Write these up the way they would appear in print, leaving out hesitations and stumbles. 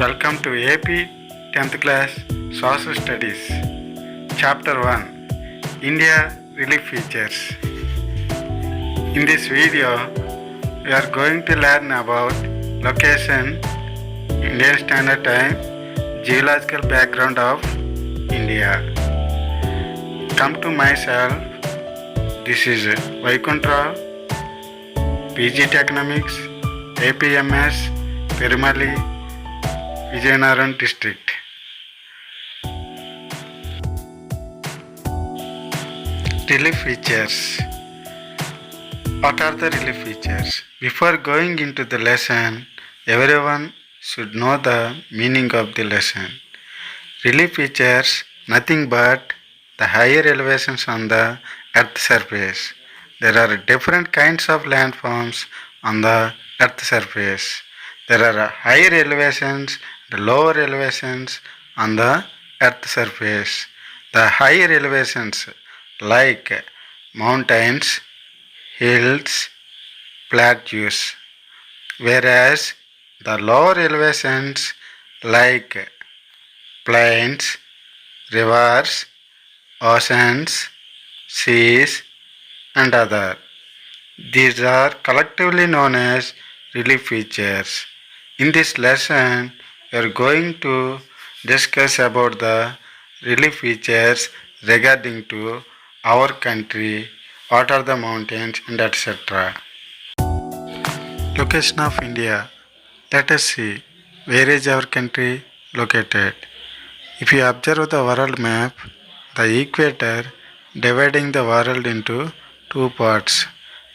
Welcome to AP 10th class Social Studies. Chapter 1 India Relief Features. In this video, we are going to learn about location, Indian Standard Time, geological background of India. Come to myself. This is Vaikuntra, PG Economics, APMS, Perumali, Vijayanaram district. Relief features. What are the relief features? Before going into the lesson, everyone should know the meaning of the lesson. Relief features nothing but the higher elevations on the earth surface. There are different kinds of landforms on the earth surface. There are higher elevations and lower elevations on the earth surface. The higher elevations like mountains, hills, plateaus, whereas the lower elevations like plains, rivers, oceans, seas, and other. These are collectively known as relief features. In this lesson, we are going to discuss about the relief features regarding to our country, what are the mountains, and etc. Location of India. Let us see where is our country located. If you observe the world map, the equator dividing the world into two parts.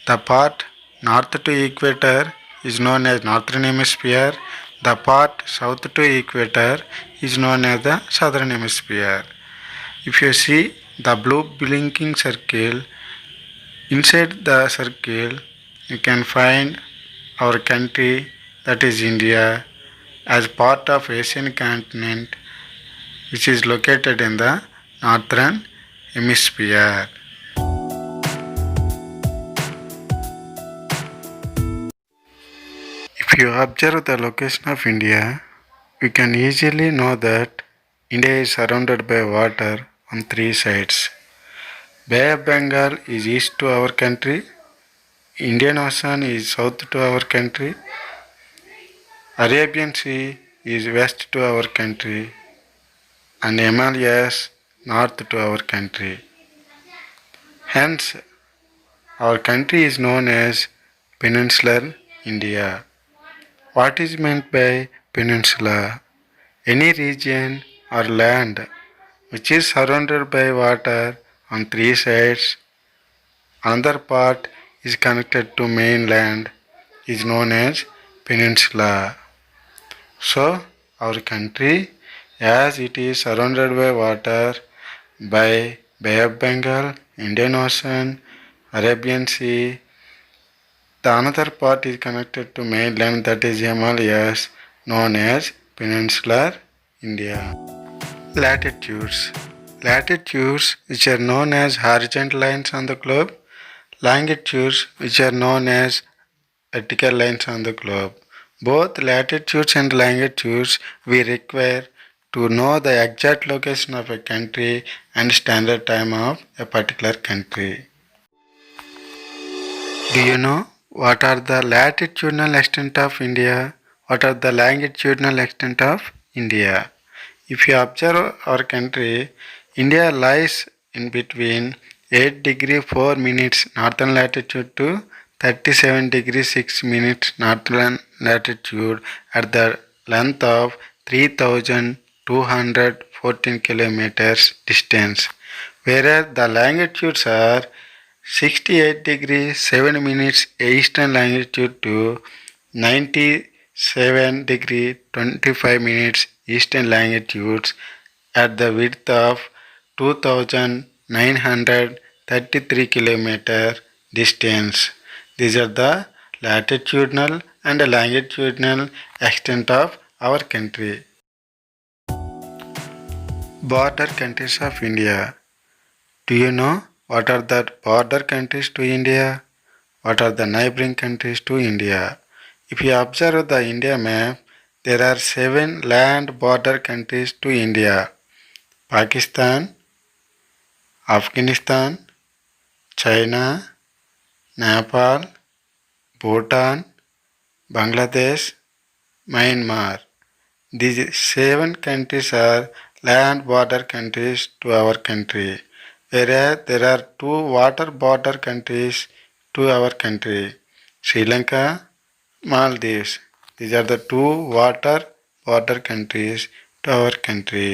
The part north to equator is known as northern hemisphere. The part south to equator is known as the southern hemisphere. If you see the blue blinking circle, inside the circle you can find our country, that is India, as part of Asian continent, which is located in the northern hemisphere. If you observe the location of India, you can easily know that India is surrounded by water on three sides. Bay of Bengal is east to our country, Indian Ocean is south to our country, Arabian Sea is west to our country, and Himalayas north to our country. Hence, our country is known as Peninsular India. What is meant by peninsula? Any region or land which is surrounded by water on three sides, another part is connected to mainland, is known as peninsula. So, our country, as it is surrounded by water by Bay of Bengal, Indian Ocean, Arabian Sea, the another part is connected to mainland, that is Himalayas, known as Peninsular India. Latitudes. Latitudes, which are known as horizontal lines on the globe. Longitudes, which are known as vertical lines on the globe. Both latitudes and longitudes we require to know the exact location of a country and standard time of a particular country. Do you know what are the latitudinal extent of India? What are the longitudinal extent of India? If you observe our country, India lies in between 8 degree 4 minutes northern latitude to 37 degree 6 minutes northern latitude at the length of 3214 kilometers distance, whereas the longitudes are 68 degrees 7 minutes eastern longitude to 97 degree 25 minutes eastern longitudes at the width of 2933 kilometer distance. These are the latitudinal and longitudinal extent of our country. Border countries of India. Do you know what are the border countries to India? What are the neighboring countries to India? If you observe the India map, There are 7 land border countries to India: Pakistan, Afghanistan, China, Nepal, Bhutan, Bangladesh, Myanmar. These 7 countries are land border countries to our country, whereas there are 2 water border countries to our country: Sri Lanka, Maldives. These are the 2 water border countries to our country.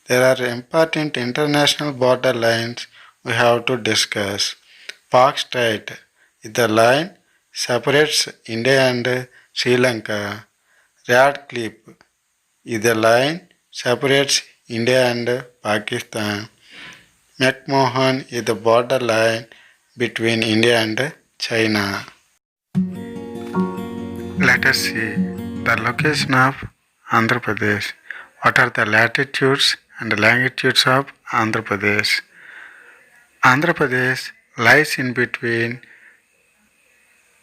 There are important international border lines we have to discuss. Pak Strait is the line separates India and Sri Lanka. Radcliffe is the line separates India and Pakistan. McMahon is the border line between India and China. Let us see the location of Andhra Pradesh. What are the latitudes and longitudes of Andhra Pradesh? Andhra Pradesh lies in between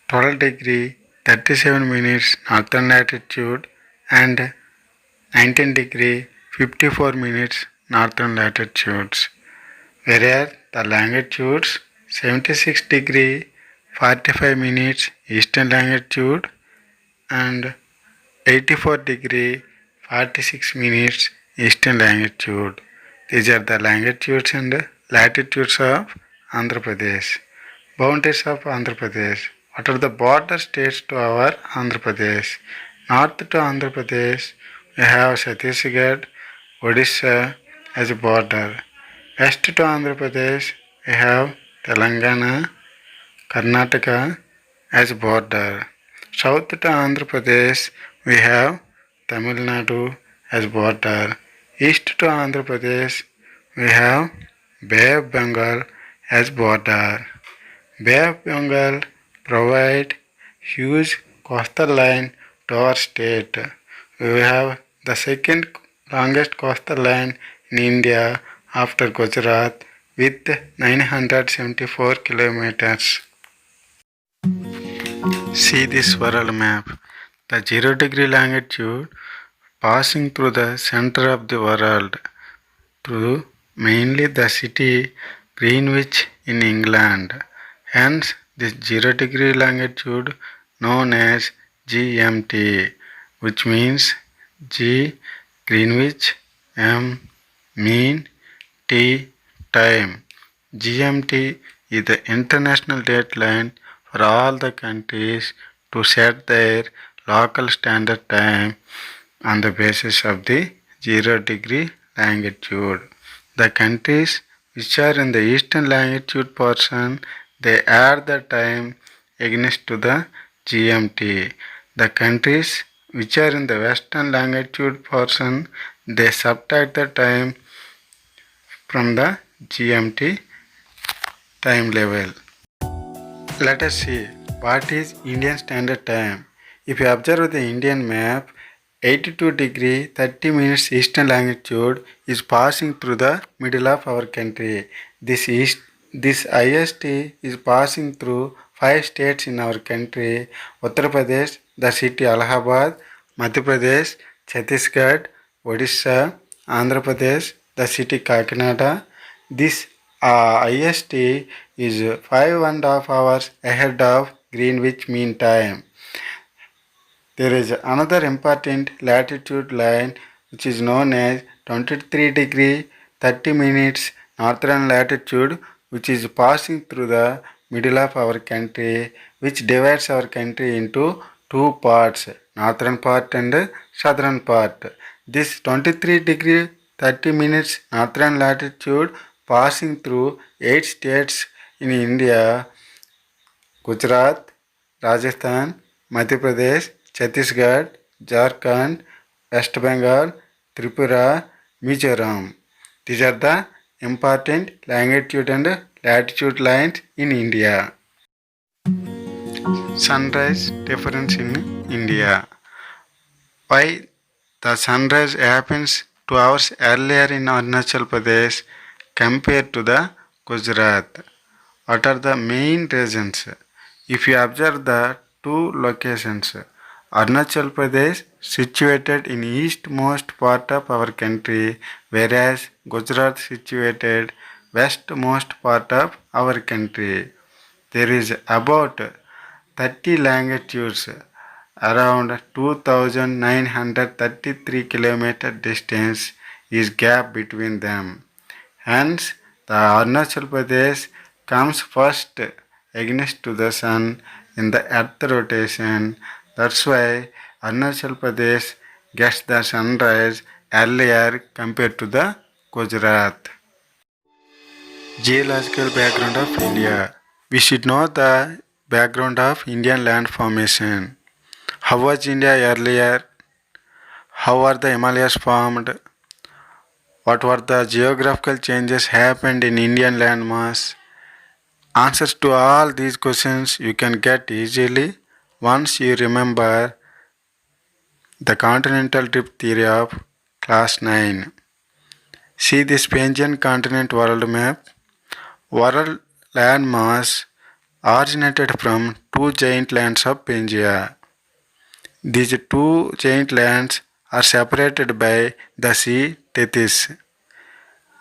12 degree 37 minutes northern latitude and 19 degree 54 minutes northern latitudes, whereas the longitudes 76 degree 45 minutes eastern longitude and 84 degree 46 minutes eastern longitude. These are the longitudes and latitudes of Andhra Pradesh. Boundaries of Andhra Pradesh. What are the border states to our Andhra Pradesh? North to Andhra Pradesh, we have Chhattisgarh, Odisha as a border. West to Andhra Pradesh, we have Telangana, Karnataka as a border. South to Andhra Pradesh, we have Tamil Nadu as border. East to Andhra Pradesh, we have Bay of Bengal as border. Bay of Bengal provide huge coastal line to our state. We have the second longest coastal line in India after Gujarat with 974 kilometers. See this world map. The 0 degree longitude passing through the center of the world through mainly the city Greenwich in England. Hence, this 0 degree longitude known as GMT, which means G Greenwich, M mean, T time. GMT is the international deadline for all the countries to set their local standard time on the basis of the 0 degree longitude. The countries which are in the eastern longitude portion, they add the time against to the GMT. The countries which are in the western longitude portion, they subtract the time from the GMT time level. Let us see what is Indian Standard Time. If you observe the Indian map, 82 degree 30 minutes eastern longitude is passing through the middle of our country. This IST is passing through 5 states in our country: Uttar Pradesh, the city Allahabad; Madhya Pradesh, Chhattisgarh; Odisha; Andhra Pradesh, the city Kakinada. This IST is 5.5 hours ahead of Greenwich Mean Time. There is another important latitude line which is known as 23 degree 30 minutes northern latitude, which is passing through the middle of our country, which divides our country into two parts, northern part and southern part. This 23 degree 30 minutes northern latitude passing through 8 states in India: Gujarat, Rajasthan, Madhya Pradesh, Chhattisgarh, Jharkhand, West Bengal, Tripura, Mizoram. These are the important longitude and latitude lines in India. Sunrise difference in India. Why the sunrise happens 2 hours earlier in Arunachal Pradesh compared to the Gujarat? What are the main reasons? If you observe the two locations, Arunachal Pradesh situated in eastmost part of our country, whereas Gujarat situated westmost part of our country. There is about 30 longitudes, around 2933 kilometer distance is gap between them. Hence, the Arunachal Pradesh comes first against to the sun in the earth rotation. That's why Arunachal Pradesh gets the sunrise earlier compared to the Gujarat. Geological background of India. We should know the background of Indian land formation. How was India earlier? How are the Himalayas formed? What were the geographical changes happened in Indian landmass? Answers to all these questions you can get easily once you remember the continental drift theory of class 9. See this Pangean continent world map. World landmass originated from two giant lands of Pangaea. These two giant lands are separated by the sea Tethys.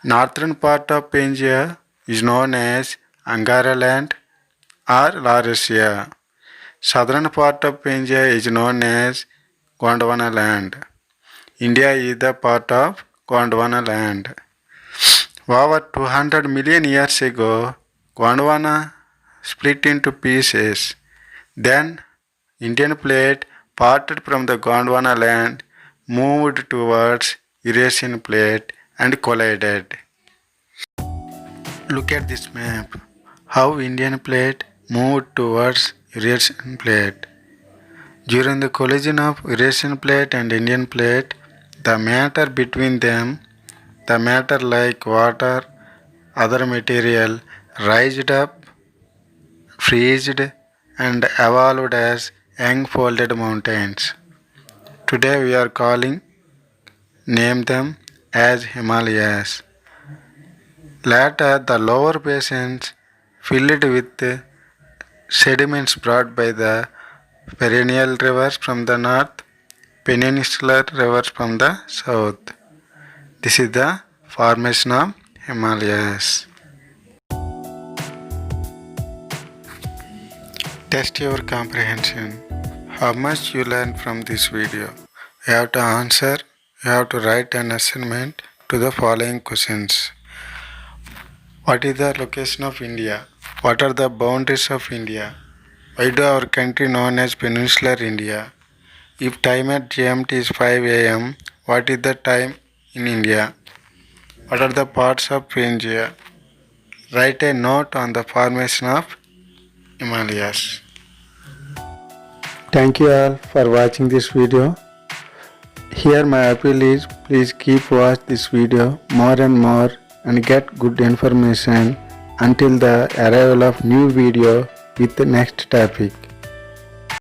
Northern part of Pangaea is known as Angara land or Laurasia. Southern part of Pangaea is known as Gondwana land. India is the part of Gondwana land. Over 200 million years ago, Gondwana split into pieces. Then Indian plate parted from the Gondwana land, moved towards Eurasian plate and collided. Look at this map. How Indian plate moved towards Eurasian plate. During the collision of Eurasian plate and Indian plate, the matter between them, the matter like water, other material, rised up, freezed, and evolved as young folded mountains. Today we are name them as Himalayas. Later, the lower basins filled with sediments brought by the perennial rivers from the north, peninsular rivers from the south. This is the formation of Himalayas. Test your comprehension. How much you learned from this video? You have to answer, you have to write an assignment to the following questions. What is the location of India? What are the boundaries of India? Why do our country known as Peninsular India? If time at GMT is 5 am, what is the time in India? What are the parts of Pangaea? Write a note on the formation of Himalayas. Thank you all for watching this video. Here my appeal is, please keep watch this video more and more and get good information until the arrival of new video with the next topic.